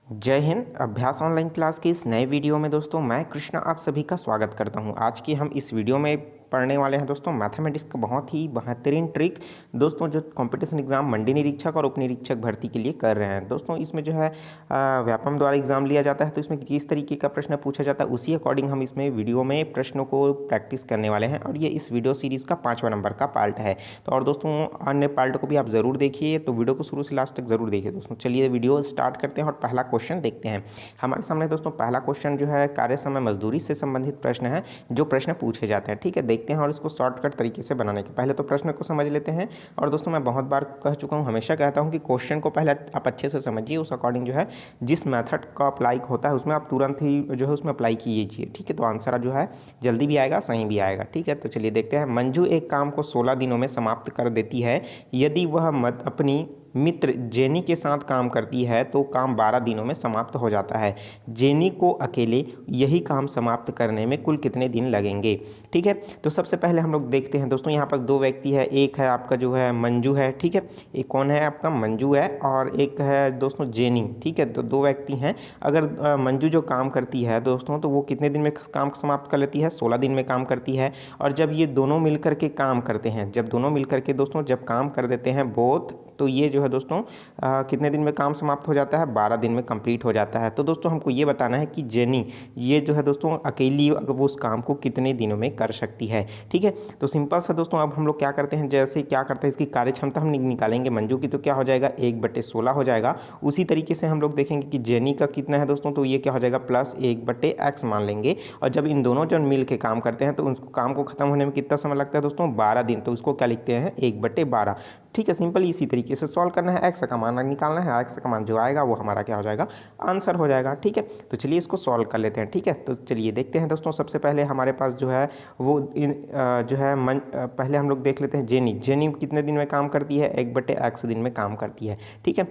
जय हिंद। अभ्यास online class के इस नए वीडियो में दोस्तों मैं कृष्णा आप सभी का स्वागत करता हूं। आज की हम इस वीडियो में पढ़ने वाले हैं दोस्तों मैथमेटिक्स का बहुत ही बेहतरीन ट्रिक दोस्तों जो कंपटीशन एग्जाम मंडी निरीक्षक और उप निरीक्षक भर्ती के लिए कर रहे हैं। दोस्तों इसमें जो है व्यापम द्वारा एग्जाम लिया जाता है, तो इसमें किस तरीके का प्रश्न पूछा जाता है उसी अकॉर्डिंग हम इसमें वीडियो में प्रश्नों को प्रैक्टिस करने वाले हैं। और ये इस वीडियो सीरीज़ का 5वां नंबर का पार्ट है। तो और दोस्तों अन्य पार्ट को भी आप ज़रूर देखिए, तो वीडियो को शुरू से लास्ट तक जरूर देखिए दोस्तों। चलिए वीडियो स्टार्ट करते हैं और पहला क्वेश्चन देखते हैं। हमारे सामने दोस्तों पहला क्वेश्चन जो है कार्य समय मजदूरी से संबंधित प्रश्न है, जो प्रश्न पूछे जाते हैं। ठीक है, देखते हैं और इसको शॉर्टकट तरीके से बनाने के पहले तो प्रश्न को समझ लेते हैं। और दोस्तों मैं बहुत बार कह चुका हूं, हमेशा कहता हूं कि क्वेश्चन को पहले आप अच्छे से समझिए, उस अकॉर्डिंग जो है जिस मेथड का अप्लाई होता है उसमें आप तुरंत ही जो है उसमें अप्लाई कीजिए। ठीक है, तो आंसर जो है जल्दी भी आएगा, सही भी आएगा। ठीक है, तो चलिए देखते हैं। मंजू एक काम को 16 दिनों में समाप्त कर देती है। यदि वह अपनी मित्र जेनी के साथ काम करती है तो काम 12 दिनों में समाप्त हो जाता है। जेनी को अकेले यही काम समाप्त करने में कुल कितने दिन लगेंगे। ठीक है, तो सबसे पहले हम लोग देखते हैं दोस्तों, यहाँ पास दो व्यक्ति है, एक है आपका जो है मंजू है। ठीक है, एक कौन है आपका मंजू है और एक है दोस्तों जेनी। ठीक है, तो दो व्यक्ति हैं। अगर मंजू जो काम करती है दोस्तों, तो वो कितने दिन में काम समाप्त कर लेती है, 16 दिन में काम करती है। और जब ये दोनों मिलकर के काम करते हैं, जब दोनों मिलकर के दोस्तों जब काम कर देते हैं बोथ, तो ये जो है दोस्तों कितने दिन में काम समाप्त हो जाता है, 12 दिन में कंप्लीट हो जाता है। तो दोस्तों हमको ये बताना है कि जेनी ये जो है दोस्तों अकेली वो उस काम को कितने दिनों में कर सकती है। ठीक है, तो सिंपल सा दोस्तों अब हम लोग क्या करते हैं, जैसे क्या करते हैं इसकी कार्य क्षमता हम निकालेंगे मंजू की, तो क्या हो जाएगा 1/16 हो जाएगा। उसी तरीके से हम लोग देखेंगे कि जेनी का कितना है दोस्तों, तो ये क्या हो जाएगा +1/x मान लेंगे। और जब इन दोनों जन मिल के काम करते हैं तो उस काम को खत्म होने में कितना समय लगता है दोस्तों, 12 दिन। तो उसको क्या लिखते हैं 1/12। ठीक है, सिंपल इसी तरीके से सॉल्व करना है, एक्स का मान निकालना है, एक्स का मान जो आएगा वो हमारा क्या हो जाएगा, आंसर हो जाएगा। ठीक है, तो चलिए इसको सॉल्व कर लेते हैं। ठीक है, तो चलिए देखते हैं दोस्तों। सबसे पहले हमारे पास जो है वो जो है पहले हम लोग देख लेते हैं जेनी। जेनी कितने दिन में काम करती है, 1/x दिन में काम करती है। ठीक है,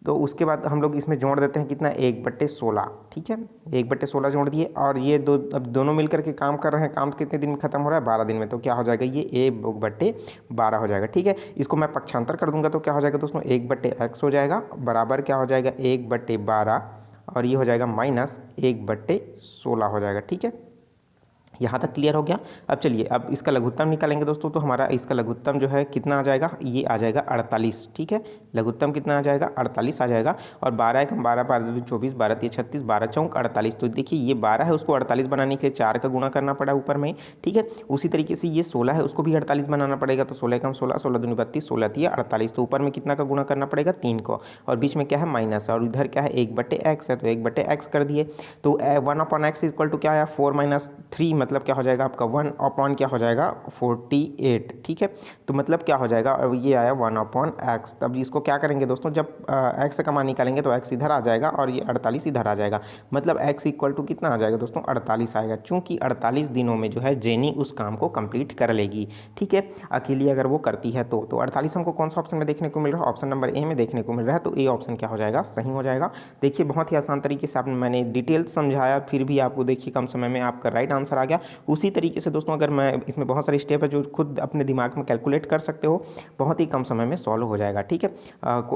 तो उसके बाद हम लोग इसमें जोड़ देते हैं कितना, 1/16। ठीक है, 1/16 जोड़ दिए और ये अब दोनों मिलकर के काम कर रहे हैं। काम कितने दिन में खत्म हो रहा है, 12 दिन में। तो क्या हो जाएगा, ये 1/12 हो जाएगा। ठीक है, इसको मैं पक्षांतर कर दूंगा तो क्या हो जाएगा दोस्तों, 1/x हो जाएगा, बराबर क्या हो जाएगा 1/12, और ये हो जाएगा -1/16 हो जाएगा। ठीक है, यहाँ तक क्लियर हो गया। अब चलिए अब इसका लघुत्तम निकालेंगे दोस्तों, तो हमारा इसका लघुत्तम जो है कितना आ जाएगा, ये आ जाएगा 48। ठीक है, लघुत्तम कितना आ जाएगा, 48 आ जाएगा। और 12 1 12 12 24 12 3 36 12 4 48। तो देखिए ये 12 है, उसको 48 बनाने के लिए 4 का गुणा करना पड़ा ऊपर में। ठीक है, उसी तरीके से ये 16 है, उसको भी 48 बनाना पड़ेगा। तो 16 कम 16 16 दूनी 32 16 3 48। तो ऊपर में कितना का गुणा करना पड़ेगा, 3 को, और बीच में क्या है माइनस, और इधर क्या है 1/x है, तो 1/x कर दिए। तो 1/x इक्वल टू क्या है 4 - 3, मतलब क्या हो जाएगा आपका 1 क्या हो जाएगा 48। ठीक है, तो मतलब क्या हो जाएगा, और ये आया 1/x। तब इसको क्या करेंगे दोस्तों, जब x का मान निकालेंगे तो x इधर आ जाएगा और ये 48 इधर आ जाएगा। मतलब x इक्वल टू कितना आ जाएगा दोस्तों, 48 आएगा, क्योंकि 48 दिनों में जो है जेनी उस काम को कंप्लीट कर लेगी। ठीक है, अकेली अगर वो करती है तो 48 हमको कौन सा ऑप्शन में देखने को मिल रहा है, ऑप्शन नंबर ए में देखने को मिल रहा है। तो ए ऑप्शन क्या हो जाएगा, सही हो जाएगा। देखिए बहुत ही आसान तरीके से आपने मैंने डिटेल समझाया, फिर भी आपको देखिए कम समय में आपका राइट आंसर आ गया। उसी तरीके से दोस्तों अगर मैं इसमें बहुत सारे स्टेप है जो खुद अपने दिमाग में कैलकुलेट कर सकते हो, बहुत ही कम समय में सॉल्व हो जाएगा। ठीक है,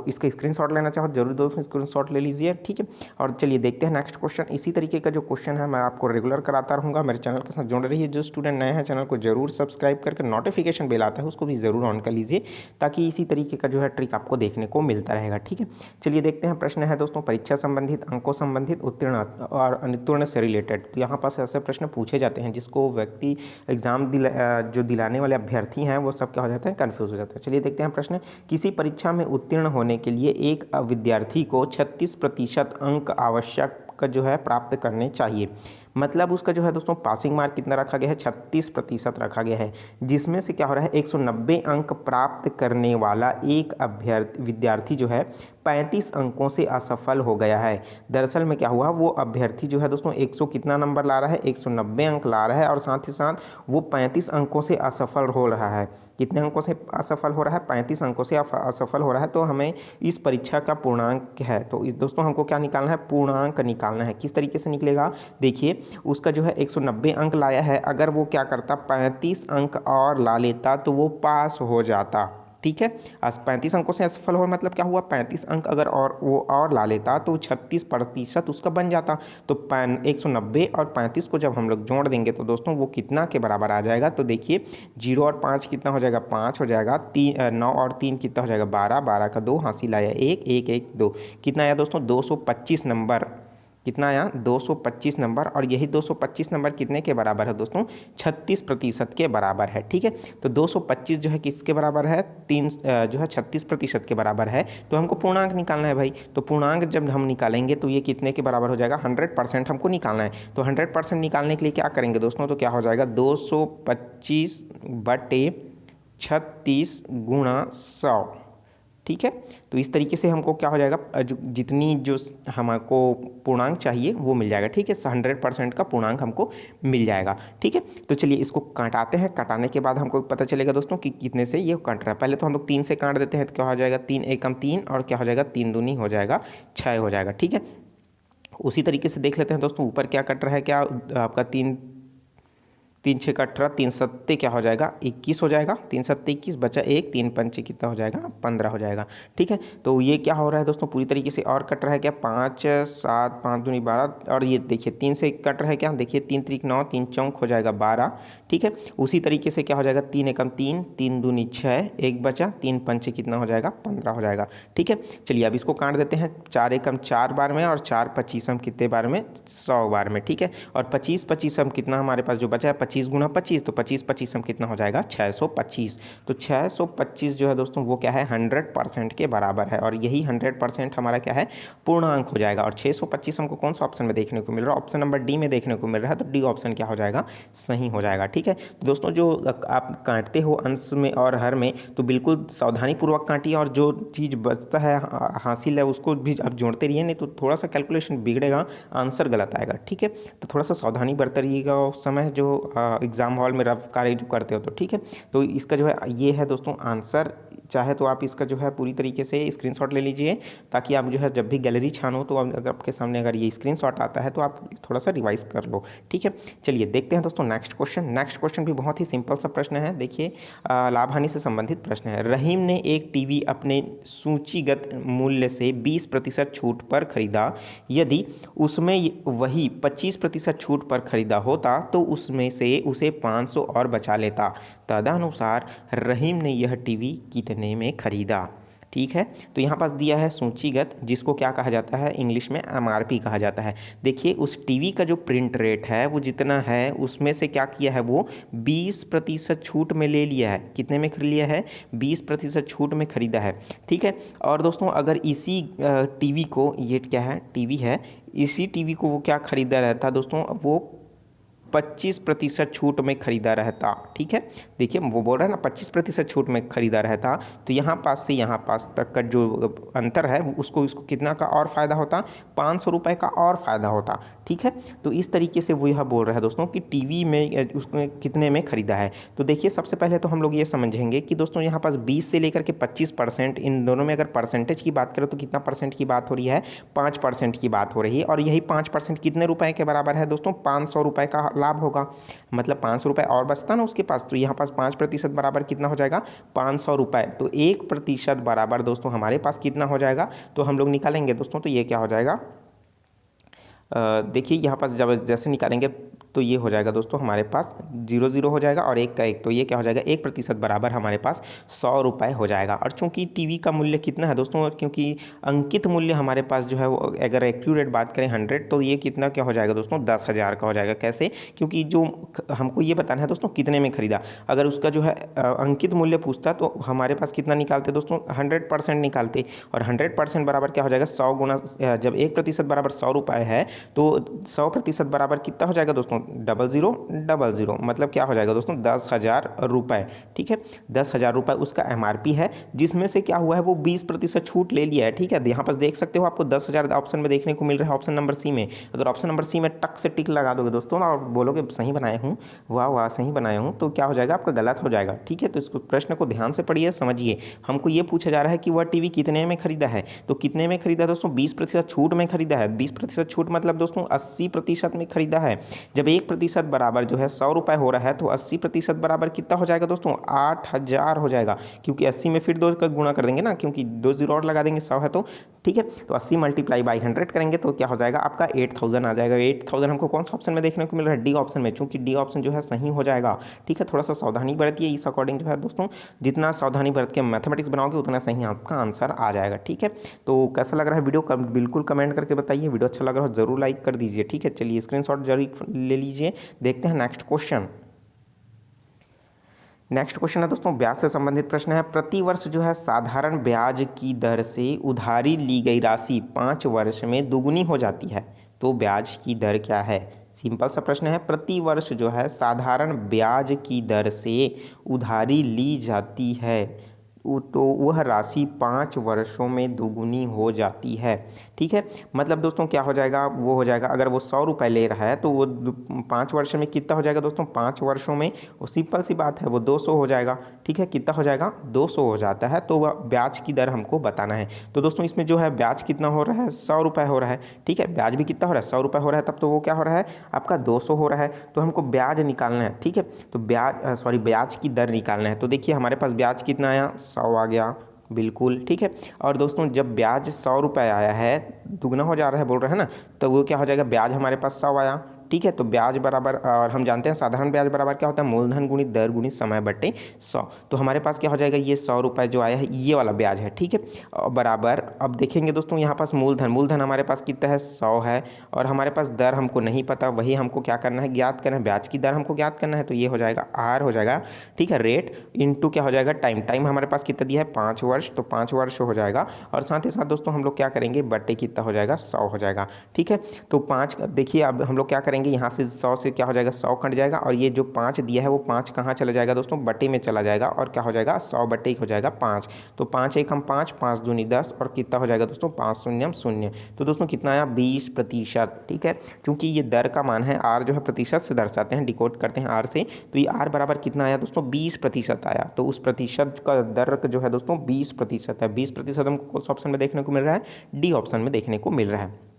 इसका स्क्रीनशॉट लेना चाहो जरूर दोस्तों स्क्रीनशॉट ले लीजिए। ठीक है, और चलिए देखते हैं नेक्स्ट क्वेश्चन। इसी तरीके का जो क्वेश्चन है मैं आपको रेगुलर कराता रहूँगा, मेरे चैनल के साथ जुड़ रही है। जो स्टूडेंट नए हैं चैनल को जरूर सब्सक्राइब करके नोटिफिकेशन बेल आता है उसको भी जरूर ऑन कर लीजिए, ताकि इसी तरीके का जो है ट्रिक आपको देखने को मिलता रहेगा। ठीक है, चलिए देखते हैं। प्रश्न है दोस्तों परीक्षा संबंधित, अंकों संबंधित, उत्तीर्ण और अनुत्तीर्ण से रिलेटेड। तो यहाँ पास ऐसे प्रश्न पूछे जाते हैं जिसको व्यक्ति एग्जाम जो दिलाने वाले अभ्यर्थी हैं वो सब क्या हो जाते हैं, कंफ्यूज हो जाते हैं। चलिए देखते हैं प्रश्न। किसी परीक्षा में उत्तीर्ण होने के लिए एक विद्यार्थी को 36% अंक आवश्यक जो है प्राप्त करने चाहिए। मतलब उसका जो है दोस्तों पासिंग मार्क कितना रखा गया है, 36% रखा गया है, जिसमें से क्या हो रहा है 190 अंक प्राप्त करने वाला एक विद्यार्थी जो है 35 अंकों से असफल हो गया है। दरअसल में क्या हुआ, वो अभ्यर्थी जो है दोस्तों 100 कितना नंबर ला रहा है, 190 अंक ला रहा है, और साथ ही साथ वो 35 अंकों से असफल हो रहा है। कितने अंकों से असफल हो रहा है, 35 अंकों से असफल हो रहा है। तो हमें इस परीक्षा का पूर्णांक है, तो इस दोस्तों हमको क्या निकालना है, पूर्णांक निकालना है। किस तरीके से निकलेगा, देखिए उसका जो है 190 अंक लाया है, अगर वो क्या करता 35 अंक और ला लेता तो वो पास हो जाता। ठीक है। 35 अंकों से असफल हो मतलब क्या हुआ, 35 अंक अगर और वो और ला लेता तो 36% उसका बन जाता। तो 190 और 35 को जब हम लोग जोड़ देंगे तो दोस्तों वो कितना के बराबर आ जाएगा, तो देखिए 0 और 5 कितना हो जाएगा, 5 हो जाएगा, 9 और 3 कितना हो जाएगा, 12, 12 का 2 हासिल आया 1, 1, 1, 2, कितना आया दोस्तों 225 नंबर, कितना आया 225 नंबर। और यही 225 नंबर कितने के बराबर है दोस्तों, 36% के बराबर है। ठीक है, तो 225 जो है किसके बराबर है, जो है 36% के बराबर है। तो हमको पूर्णांक निकालना है भाई, तो पूर्णांक जब हम निकालेंगे तो ये कितने के बराबर हो जाएगा, 100% हमको निकालना है। तो 100% निकालने के लिए क्या करेंगे दोस्तों, तो क्या हो जाएगा 225/36 गुणा 100। ठीक है, तो इस तरीके से हमको क्या हो जाएगा, जितनी जो हमको पूर्णांक चाहिए वो मिल जाएगा। ठीक है, 100% का पूर्णांक हमको मिल जाएगा। ठीक है, तो चलिए इसको काटाते हैं। काटाने के बाद हमको पता चलेगा दोस्तों कि कितने से ये कट रहा है। पहले तो हम लोग 3 से काट देते हैं, तो क्या हो जाएगा 3 एकम 3 और क्या हो जाएगा 3 दूनी हो जाएगा 6 हो जाएगा। ठीक है, उसी तरीके से देख लेते हैं दोस्तों ऊपर क्या कट रहा है, क्या आपका 3 3 6 का 18, 3 सत्ते क्या हो जाएगा 21 हो जाएगा, 3 सत्ते 21 बचा 1, 3 पंचे कितना हो जाएगा 15 हो जाएगा। ठीक है, तो ये क्या हो रहा है दोस्तों पूरी तरीके से और कट रहा है क्या 5 7 5 दूनी 12, और ये देखिए 3 से कट रहा है क्या, देखिए 3 त्रिक 9, 3 चौक हो जाएगा 12। ठीक है, उसी तरीके से क्या हो जाएगा 3 एकम 3, 3 दूनी 6, 1 बचा, 3 पंचे कितना हो जाएगा 15 हो जाएगा। ठीक है, चलिए अब इसको काट देते हैं, 4 एकम 4 बार में और 4 25 कितने बार में 100 बार में। ठीक है, और 25 25 कितना हमारे पास जो बचा है 25 गुना 25, तो 25 25 कितना हो जाएगा 625। तो 625 जो है दोस्तों वो क्या है 100% के बराबर है, और यही 100% हमारा क्या है पूर्णांक हो जाएगा। और 625 हमको कौन सा ऑप्शन में देखने को मिल रहा है, ऑप्शन नंबर डी में देखने को मिल रहा है, तो डी ऑप्शन क्या हो जाएगा सही हो जाएगा। ठीक है, तो दोस्तों जो आप काटते हो अंश में और हर में तो बिल्कुल सावधानी पूर्वक काटिए, और जो चीज़ बचता है हासिल है उसको भी आप जोड़ते रहिए, नहीं तो थोड़ा सा कैलकुलेशन बिगड़ेगा, आंसर गलत आएगा। ठीक है, तो थोड़ा सा सावधानी बरते रहिएगा उस समय जो एग्ज़ाम हॉल में रफ कार्य जो करते हो। तो ठीक है, तो इसका जो है ये है दोस्तों आंसर। चाहे तो आप इसका जो है पूरी तरीके से स्क्रीनशॉट ले लीजिए, ताकि आप जो है जब भी गैलरी छानो तो अगर आपके सामने अगर ये स्क्रीनशॉट आता है तो आप थोड़ा सा रिवाइज कर लो। ठीक है, चलिए देखते हैं दोस्तों नेक्स्ट क्वेश्चन। नेक्स्ट क्वेश्चन भी बहुत ही सिंपल सा प्रश्न है। देखिए लाभ हानि से संबंधित प्रश्न है। रहीम ने एक टीवी अपने सूचीगत मूल्य से 20% छूट पर खरीदा। यदि उसमें वही 25% छूट पर खरीदा होता तो उसमें से उसे 500 और बचा लेता। तदनुसार रहीम ने यह टीवी कितने में खरीदा। ठीक है, तो यहाँ पास दिया है सूचीगत, जिसको क्या कहा जाता है इंग्लिश में एमआरपी कहा जाता है। देखिए उस टीवी का जो प्रिंट रेट है वो जितना है उसमें से क्या किया है वो 20% छूट में ले लिया है। कितने में खरीद लिया है 20% छूट में खरीदा है। ठीक है, और दोस्तों अगर इसी टीवी को, ये क्या है टीवी है, इसी टीवी को वो क्या खरीदा रहता दोस्तों, वो 25% छूट में खरीदा रहता। ठीक है, देखिए वो बोल रहा है ना 25% छूट में खरीदा रहता, तो यहाँ पास से यहाँ पास तक का जो अंतर है उसको कितना का और फ़ायदा होता, 500 रुपये का और फ़ायदा होता। ठीक है, तो इस तरीके से वो यह बोल रहा है दोस्तों कि टीवी में उसने कितने में खरीदा है। तो देखिए सबसे पहले तो हम लोग ये समझेंगे कि दोस्तों यहाँ पास 20 से लेकर के 25%, इन दोनों में अगर परसेंटेज की बात करें तो कितना परसेंट की बात हो रही है, 5% की बात हो रही है। और यही 5% कितने रुपए के बराबर है दोस्तों, 500 रुपये का लाभ होगा। मतलब 500 रुपये और बचता ना उसके पास, तो यहाँ पास 5% बराबर कितना हो जाएगा 500 रुपये। तो 1% बराबर दोस्तों हमारे पास कितना हो जाएगा, तो हम लोग निकालेंगे दोस्तों, तो ये क्या हो जाएगा, देखिए यहाँ पास जब जैसे निकालेंगे तो ये हो जाएगा दोस्तों हमारे पास 0 0 हो जाएगा और 1 का 1, तो ये क्या हो जाएगा 1% बराबर हमारे पास 100 रुपये हो जाएगा। और चूंकि टीवी का मूल्य कितना है दोस्तों, क्योंकि अंकित मूल्य हमारे पास जो है वो अगर एक्यूरेट बात करें 100, तो ये कितना क्या हो जाएगा दोस्तों 10,000 का हो जाएगा। कैसे, क्योंकि जो हमको ये बताना है दोस्तों कितने में खरीदा, अगर उसका जो है अंकित मूल्य पूछता तो हमारे पास कितना निकालते दोस्तों 100% निकालते, और 100% बराबर क्या हो जाएगा 100 गुना, जब 1% बराबर 100 रुपये है तो 100% बराबर कितना हो जाएगा दोस्तों 0000, मतलब क्या हो जाएगा दोस्तों 10,000 रुपये। ठीक है, 10,000 रुपये उसका एमआरपी है, जिसमें से क्या हुआ है वो 20% छूट ले लिया है। ठीक है, यहाँ पर देख सकते हो आपको 10,000 ऑप्शन में देखने को मिल रहा है, ऑप्शन नंबर सी में। अगर ऑप्शन नंबर सी में टक से टिक लगा दोगे दोस्तों ना और बोलोगे सही बनाए हूँ, वाह वाह सही बनाया हूँ, तो क्या हो जाएगा आपका गलत हो जाएगा। ठीक है, तो इसको प्रश्न को ध्यान से पढ़िए, समझिए। हमको ये पूछा जा रहा है कि वह टीवी कितने में खरीदा है, तो कितने में खरीदा दोस्तों 20% छूट में खरीदा है। 20% छूट मतलब दोस्तों 80% में खरीदा है। जब 1% बराबर जो है 100 रुपये हो रहा है तो 80% बराबर कितना हो जाएगा दोस्तों, 8000 हो जाएगा, क्योंकि 80 में फिर 2 का गुणा कर देंगे ना, क्योंकि 2 जीरो और लगा देंगे, 100 है तो ठीक है। तो 80 मल्टीप्लाई बाई 100 करेंगे तो क्या हो जाएगा आपका 8000 आ जाएगा। 8000 हमको कौन सा ऑप्शन में देखने को मिल रहा है, डी ऑप्शन में, चूंकि डी ऑप्शन जो है सही हो जाएगा। ठीक है, थोड़ा सा सावधानी बरतिए, इस अकॉर्डिंग जो है दोस्तों जितना सावधानी बरत के मैथमेटिक्स बनाओगे उतना सही आपका आंसर आ जाएगा। ठीक है, तो कैसा लग रहा है वीडियो, बिल्कुल कमेंट करके बताइए। वीडियो अच्छा लग रहा हो जरूर लाइक कर दीजिए। ठीक है, चलिए स्क्रीनशॉट जरूर ले लीजिए। देखते हैं नेक्स्ट क्वेश्चन। नेक्स्ट क्वेश्चन है दोस्तों ब्याज से संबंधित प्रश्न है। प्रति वर्ष जो है साधारण ब्याज की दर से उधारी ली गई राशि 5 वर्ष में दोगुनी हो जाती है, तो ब्याज की दर क्या है। सिंपल सा प्रश्न है, प्रति वर्ष जो है साधारण ब्याज की दर से उधारी ली जाती है तो वह राशि 5 वर्षों में दोगुनी हो जाती है। ठीक है, मतलब दोस्तों क्या हो जाएगा, वो हो जाएगा अगर वो 100 रुपये ले रहा है तो वो 5 वर्ष में कितना हो जाएगा दोस्तों, 5 वर्षों में वो सिंपल सी बात है वो 200 हो जाएगा। ठीक है, कितना हो जाएगा, 200 हो जाता है। तो वह ब्याज की दर हमको बताना है। तो दोस्तों इसमें जो है ब्याज कितना हो रहा है, 100 रुपये हो रहा है। ठीक है, ब्याज भी कितना हो रहा है, 100 रुपये हो रहा है, तब तो वो क्या हो रहा है आपका 200 हो रहा है। तो हमको ब्याज निकालना है। ठीक है, तो ब्याज की दर निकालना है। तो देखिए हमारे पास ब्याज कितना आया, 100 आ गया, बिल्कुल ठीक है। और दोस्तों जब ब्याज 100 रुपये आया है, दुगना हो जा रहा है बोल रहे हैं ना, तो वो क्या हो जाएगा, ब्याज हमारे पास 100 आया। ठीक है, तो ब्याज बराबर, और हम जानते हैं साधारण ब्याज बराबर क्या होता है, मूलधन गुणित दर गुणित समय बटे 100। तो हमारे पास क्या हो जाएगा, ये 100 रुपये जो आया है ये वाला ब्याज है। ठीक है, बराबर, अब देखेंगे दोस्तों यहाँ पास मूलधन हमारे पास कितना है, 100 है, और हमारे पास दर हमको नहीं पता, वही हमको क्या करना है, ज्ञात करना है। ब्याज की दर हमको ज्ञात करना है, तो ये हो जाएगा आर हो जाएगा। ठीक है, रेट इंटू क्या हो जाएगा, टाइम हमारे पास कितना दिया है, 5 वर्ष, तो 5 वर्ष हो जाएगा। और साथ ही साथ दोस्तों हम लोग क्या करेंगे, बट्टे कितना हो जाएगा, 100 हो जाएगा। ठीक है, तो 5 देखिए अब हम लोग क्या करेंगे, यहाँ से 100 से क्या हो जाएगा, 100 कट जाएगा, और ये जो 5 दिया है वो 5 कहाँ चला जाएगा दोस्तों, बट्टे में चला जाएगा, और क्या हो जाएगा, 100 बट्टे हो जाएगा 5। तो 5 एक हम 5 दूनी 10, और कितना हो जाएगा दोस्तों, 5 शून्य शून्य। तो दोस्तों कितना आया, 20%। ठीक है, चूंकि ये दर का मान है, आर जो है प्रतिशत से दर्शाते हैं, डिकोड करते हैं आर से, तो ये आर बराबर कितना आया दोस्तों, 20% आया। तो उस प्रतिशत का दर जो है दोस्तों 20% है। 20% हमको कौन सा ऑप्शन में देखने को मिल रहा है, डी ऑप्शन में देखने को मिल रहा है।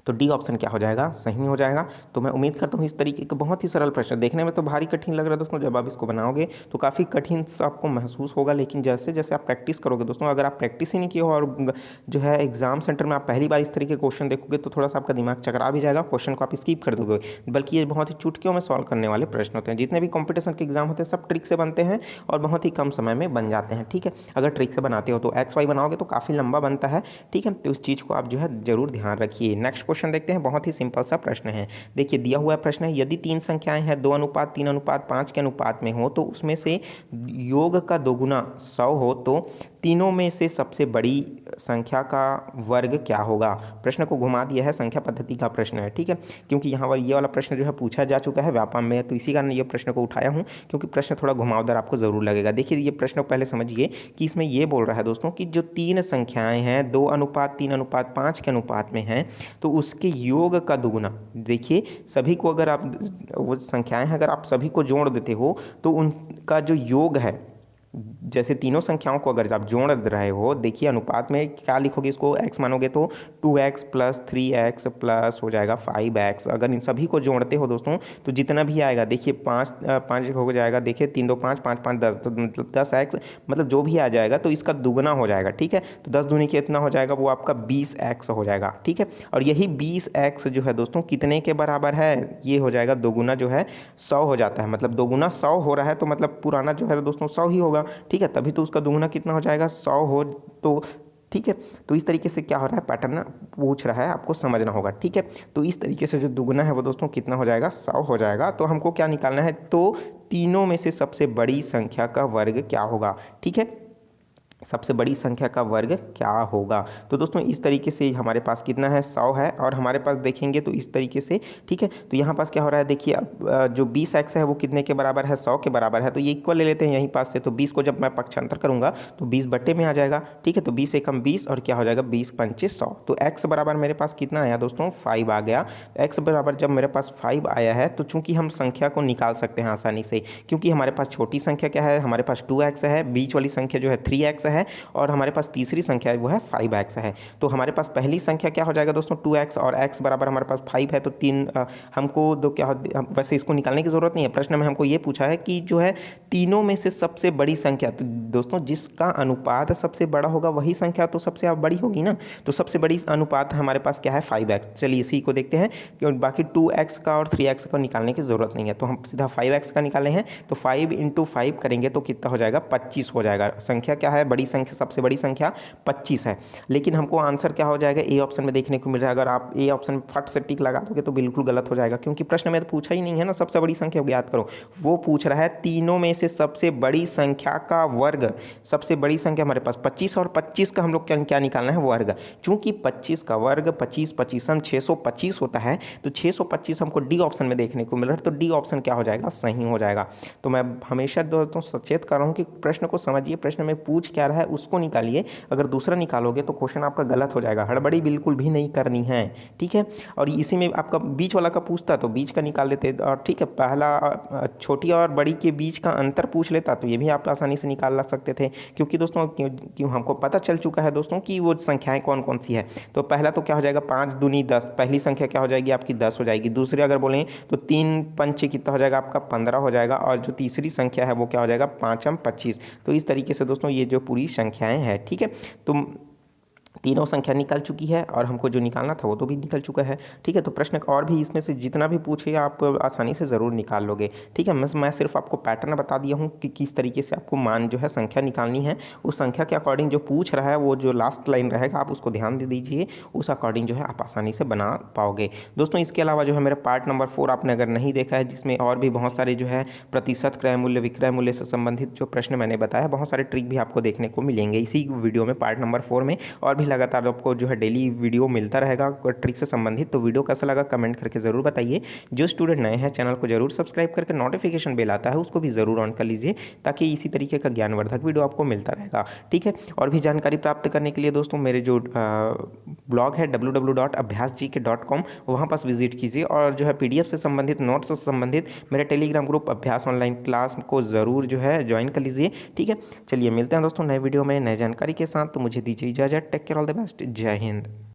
तो डी ऑप्शन क्या हो जाएगा, सही हो जाएगा। तो मैं उम्मीद करता हूँ इस तरीके का बहुत ही सरल प्रश्न, देखने में तो भारी कठिन लग रहा है दोस्तों, जब आप इसको बनाओगे तो काफ़ी कठिन आपको महसूस होगा, लेकिन जैसे जैसे आप प्रैक्टिस करोगे दोस्तों, अगर आप प्रैक्टिस ही नहीं किए हो और जो है एग्जाम सेंटर में आप पहली बार इस तरीके के क्वेश्चन देखोगे तो थोड़ा सा आपका दिमाग चकरा भी जाएगा, क्वेश्चन को आप स्किप कर दोगे। बल्कि ये बहुत ही चुटकियों में सॉल्व करने वाले प्रश्न होते हैं। जितने भी कॉम्पिटिशन के एग्जाम होते हैं सब ट्रिक से बनते हैं और बहुत ही कम समय में बन जाते हैं। ठीक है, अगर ट्रिक से बनाते हो तो XY बनाओगे तो काफ़ी लंबा बनता है। ठीक है, तो उस चीज़ को आप जो है जरूर ध्यान रखिए। नेक्स्ट क्वेश्चन देखते हैं, बहुत ही सिंपल सा प्रश्न है। देखिए दिया हुआ प्रश्न है, यदि 3 संख्याएं हैं 2:3:5 के अनुपात में हो तो उसमें से योग का दोगुना 100 हो तो तीनों में से सबसे बड़ी संख्या का वर्ग क्या होगा। प्रश्न को घुमा दिया है, संख्या पद्धति का प्रश्न है। ठीक है, क्योंकि यहाँ पर ये वाला प्रश्न जो है पूछा जा चुका है व्यापम में, तो इसी कारण ये प्रश्न को उठाया हूँ, क्योंकि प्रश्न थोड़ा घुमावदार आपको जरूर लगेगा। देखिए ये प्रश्न पहले समझिए कि इसमें ये बोल रहा है दोस्तों कि जो 3 संख्याएं हैं 2:3:5 के अनुपात में हैं तो उसके योग का दुगुना, देखिए सभी को अगर आप वो संख्याएं हैं अगर आप सभी को जोड़ देते हो तो उनका जो योग है, जैसे तीनों संख्याओं को अगर आप जोड़ रहे हो, देखिए अनुपात में क्या लिखोगे, इसको x मानोगे तो 2x + 3x प्लस हो जाएगा 5x। अगर इन सभी को जोड़ते हो दोस्तों तो जितना भी आएगा, देखिए 5 हो जाएगा, देखिए 3 2 5 5 5 10, तो मतलब 10x, मतलब जो भी आ जाएगा तो इसका दुगना हो जाएगा। ठीक है, तो 10 दूनी कितना हो जाएगा, वो आपका 20x हो जाएगा। ठीक है, और यही 20x जो है दोस्तों कितने के बराबर है, ये हो जाएगा दोगुना जो है 100 हो जाता है। मतलब दोगुना 100 हो रहा है तो मतलब पुराना जो है दोस्तों 100 ही होगा। ठीक है, तभी तो उसका दुगुना कितना हो जाएगा, 100 हो तो। ठीक है, तो इस तरीके से क्या हो रहा है, पैटर्न पूछ रहा है, आपको समझना होगा। ठीक है, तो इस तरीके से जो दुगुना है वो दोस्तों कितना हो जाएगा, 100 हो जाएगा। तो हमको क्या निकालना है, तो तीनों में से सबसे बड़ी संख्या का वर्ग क्या होगा। ठीक है, सबसे बड़ी संख्या का वर्ग क्या होगा। तो दोस्तों इस तरीके से हमारे पास कितना है, 100 है, और हमारे पास देखेंगे तो इस तरीके से। ठीक है, तो यहाँ पास क्या हो रहा है, देखिए अब जो 20x है वो कितने के बराबर है, 100 के बराबर है, तो ये इक्वल ले लेते हैं यहीं पास से। तो 20 को जब मैं पक्षांतर करूँगा तो 20 बट्टे में आ जाएगा। ठीक है, तो 20 एकम 20 और क्या हो जाएगा 20 पंचे 100। तो x बराबर मेरे पास कितना आया दोस्तों, 5 आ गया। x बराबर जब मेरे पास 5 आया है तो चूंकि हम संख्या को निकाल सकते हैं आसानी से, क्योंकि हमारे पास छोटी संख्या क्या है, हमारे पास 2x है, बीच वाली संख्या जो है 3x है और हमारे पास तीसरी संख्या है वो है 5x है। तो हमारे पास पहली संख्या क्या हो जाएगा दोस्तों 2x और x बराबर हमारे पास 5 है, तो हमको दो क्या वैसे इसको निकालने की ज़रूरत नहीं है। प्रश्न में हमको ये पूछा है कि जो है तीनों में से सबसे बड़ी संख्या, तो दोस्तों जिसका अनुपात सबसे बड़ा होगा वही संख्या तो सबसे बड़ी होगी ना। तो सबसे बड़ी अनुपात हमारे पास क्या है 5x। चलिए इसी को देखते हैं, क्योंकि बाकी 2x का और 3x का निकालने की ज़रूरत नहीं है, तो हम सीधा 5x का निकाले हैं। तो 5 × 5 करेंगे तो कितना हो जाएगा 25 हो जाएगा। संख्या क्या है, बड़ी संख्या, सबसे बड़ी संख्या 25 है। लेकिन हमको आंसर क्या हो जाएगा ए ऑप्शन में देखने को मिल रहा है। अगर आप ए ऑप्शन में फट से टिक लगा दोगे तो बिल्कुल गलत हो जाएगा, क्योंकि प्रश्न में तो पूछा ही नहीं है ना सबसे बड़ी संख्या ज्ञात करो। वो पूछ रहा है तीनों में से सबसे बड़ी संख्या का वर्ग। सबसे बड़ी संख्या हमारे पास 25 और 25 का हम लोग क्या निकालना है वर्ग। चूंकि 25 का वर्ग 25 25 625 होता है, तो 625 हमको डी ऑप्शन में देखने को मिल रहा है। तो डी ऑप्शन क्या हो जाएगा, सही हो जाएगा। तो मैं हमेशा दोस्तों सचेत कर रहा हूँ कि प्रश्न को समझिए, प्रश्न में पूछ क्या रहा है उसको निकालिए। अगर दूसरा निकालोगे तो क्वेश्चन आपका गलत हो जाएगा। हड़बड़ी बिल्कुल भी नहीं करनी है, ठीक है। और इसी में आपका बीच वाला का पूछता तो बीच का निकाल देते, और ठीक है पहला छोटी और बड़ी के बीच का अंतर पूछ लेता तो ये भी आप आसानी से निकाल ला सकते थे, क्योंकि दोस्तों क्यों हमको पता चल चुका है दोस्तों कि वो संख्याएं कौन कौन सी है। तो पहला तो क्या हो जाएगा 5 दूनी 10, पहली संख्या क्या हो जाएगी आपकी 10 हो जाएगी। दूसरी अगर बोलें तो 3 पंचे कितना हो जाएगा आपका 15 हो जाएगा, और जो तीसरी संख्या है वो क्या हो जाएगा 5 × 25। तो इस तरीके से दोस्तों ये जो पूरी संख्याएं हैं, ठीक है। तो तीनों संख्या निकल चुकी है और हमको जो निकालना था वो तो भी निकल चुका है, ठीक है। तो प्रश्न और भी इसमें से जितना भी पूछे आप आसानी से ज़रूर निकाल लोगे, ठीक है। मैं सिर्फ आपको पैटर्न बता दिया हूँ कि किस तरीके से आपको मान जो है संख्या निकालनी है। उस संख्या के अकॉर्डिंग जो पूछ रहा है वो जो लास्ट लाइन रहेगा आप उसको ध्यान दे दीजिए, उस अकॉर्डिंग जो है आप आसानी से बना पाओगे दोस्तों। इसके अलावा जो है मेरा पार्ट नंबर 4 आपने अगर नहीं देखा है, जिसमें और भी बहुत सारे जो है प्रतिशत क्रय मूल्य विक्रय मूल्य से संबंधित जो प्रश्न मैंने बताया, बहुत सारे ट्रिक भी आपको देखने को मिलेंगे इसी वीडियो में पार्ट नंबर 4 में। और भी लगातार आपको जो है डेली वीडियो मिलता रहेगा ट्रिक से संबंधित। तो वीडियो कैसा लगा कमेंट करके ज़रूर बताइए। जो स्टूडेंट नए हैं चैनल को जरूर सब्सक्राइब करके नोटिफिकेशन बेल आता है उसको भी ज़रूर ऑन कर लीजिए, ताकि इसी तरीके का ज्ञानवर्धक वीडियो आपको मिलता रहेगा, ठीक है। और भी जानकारी प्राप्त करने के लिए दोस्तों मेरे जो ब्लॉग है www.abhyasgk.com वहाँ पास विजिट कीजिए, और जो है PDF से संबंधित नोट्स से संबंधित मेरा टेलीग्राम ग्रुप अभ्यास ऑनलाइन क्लास को ज़रूर जो है ज्वाइन कर लीजिए, ठीक है। चलिए मिलते हैं दोस्तों नए वीडियो में नए जानकारी के साथ। तो मुझे दीजिए इजाज़त। Take care, all the best, Jai Hind.